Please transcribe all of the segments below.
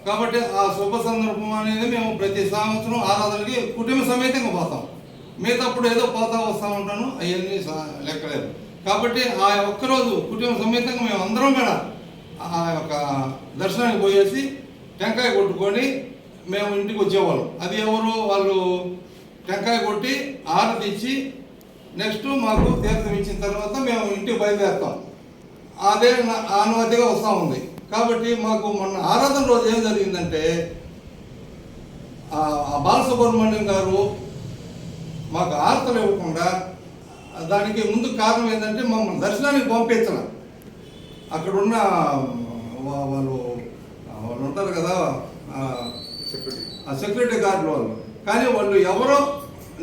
కాబట్టి ఆ శుభ సందర్భం అనేది మేము ప్రతి సంవత్సరం ఆరాధనకి కుటుంబ సమేతంగా పోతాం. మిగతాప్పుడు ఏదో పోతా వస్తూ ఉంటాను, అవన్నీ లెక్కలేదు. కాబట్టి ఆ ఒక్కరోజు కుటుంబ సమేతంగా మేము అందరం కూడా ఆ యొక్క దర్శనానికి పోయేసి టెంకాయ కొట్టుకొని మేము ఇంటికి వచ్చేవాళ్ళం. అది ఎవరు వాళ్ళు టెంకాయ కొట్టి ఆరతి ఇచ్చి నెక్స్ట్ మాకు తీర్థం ఇచ్చిన తర్వాత మేము ఇంటికి బయలుదేరుతాం. అదే అనుమతిగా వస్తూ ఉంది. కాబట్టి మాకు మొన్న ఆరాధన రోజు ఏం జరిగిందంటే బాలసుబ్రహ్మణ్యం గారు మాకు ఆర్తలు ఇవ్వకుండా, దానికి ముందు కారణం ఏంటంటే మమ్మల్ని దర్శనానికి పంపించాల. అక్కడున్న వాళ్ళు ఉంటారు కదా సెక్యూరిటీ గార్డులు వాళ్ళు, కానీ వాళ్ళు ఎవరో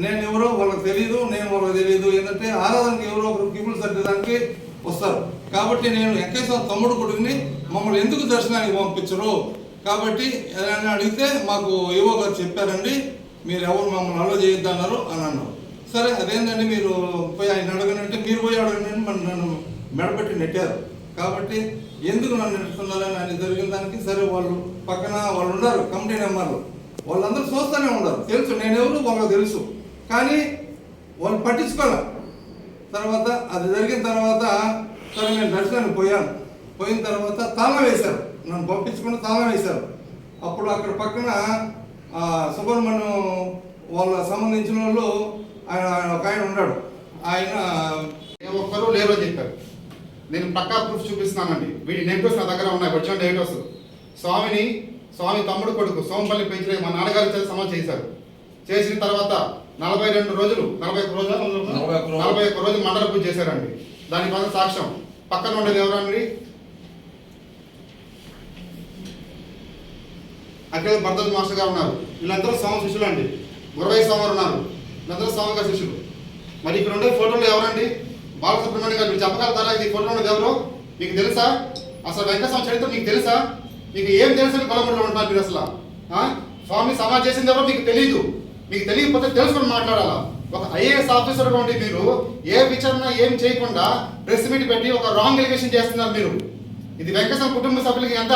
నేను ఎవరో వాళ్ళకి తెలియదు, నేను వాళ్ళకి తెలియదు. ఏంటంటే ఆరాధనకి ఎవరో ఒకరు కిపులు సర్దడానికి వస్తారు. కాబట్టి నేను వెంకటేశ్వర తమ్ముడు కొడుకుని మమ్మల్ని ఎందుకు దర్శనానికి పంపించరు కాబట్టి అని అడిగితే మాకు ఏవో గారు చెప్పారండి, మీరు ఎవరు మమ్మల్ని అలో చేయొద్దన్నారు అని అన్నారు. సరే అదేంటండి మీరు పోయి ఆయన అడగనంటే మీరు పోయి అడగనండి నన్ను మెడపెట్టి నెట్టారు. కాబట్టి ఎందుకు నన్ను నెట్టుతున్నారని ఆయన జరిగిన దానికి సరే వాళ్ళు పక్కన వాళ్ళు ఉన్నారు కమిటీ మెంబర్లు, వాళ్ళందరూ చూస్తూనే ఉన్నారు, తెలుసు నేనెవరు వాళ్ళకి తెలుసు, కానీ వాళ్ళు పట్టించుకోలే. తర్వాత అది జరిగిన తర్వాత సరే నేను దర్శనానికి పోయాను. పోయిన తర్వాత తాళం వేశారు, నన్ను పంపించుకుని తాళం వేశారు. అప్పుడు అక్కడ పక్కన సుబ్రహ్మణ్యం వాళ్ళ సంబంధించిన వాళ్ళు ఒక ఆయన ఉన్నాడు. ఆయన ఒక్కరు లేరు అని చెప్పారు. నేను పక్కా ప్రూఫ్ చూపిస్తున్నానండి. వీడి నెగిటివ్స్ నా దగ్గర ఉన్నాయి, వచ్చిన నెగిటివ్స్. స్వామి తమ్ముడు కొడుకు సోంపల్లి పెంచిన మా నాన్నగారు చేసి సమాజ్ చేశారు. చేసిన తర్వాత 42 రోజులు 41 రోజులు మండల పూజ చేశారండి. దాని పైన సాక్ష్యం పక్కన ఉండేది ఎవరండి, అక్కడ భరద్వాజ్ మాస్టర్ గారు ఉన్నారు. వీళ్ళందరూ స్వామి శిష్యులు అండి. గురవయ్య స్వామి ఉన్నారు, వీళ్ళందరూ స్వామి గారి శిష్యులు. మరి ఇక్కడ ఉండే ఫోటోలు ఎవరండి, బాలసుబ్రహ్మణ్యం గారు. మీరు చెప్పగలుగుతారా ఇది ఫోటో ఉండేది ఎవరు? మీకు తెలుసా? అసలు వెంకటస్వామి చరిత్ర మీకు తెలుసా? మీకు ఏం తెలుసని కొలబడిలో ఉంటున్నారు మీరు? అసలు స్వామి సమాజ్ చేసింది ఎవరో మీకు తెలియదు. మీకు తెలియకపోతే తెలుసుకొని మాట్లాడాలా. ఒక ఐఏఎస్ ఆఫీసర్ ఉండి మీరు ఏ విచారణ ఏం చేయకుండా ప్రెస్ మీట్ పెట్టి ఒక రాంగ్ ఎలిగేషన్ చేస్తున్నారు మీరు. ఇది వెంకటస్వామి కుటుంబ సభ్యులకి ఎంత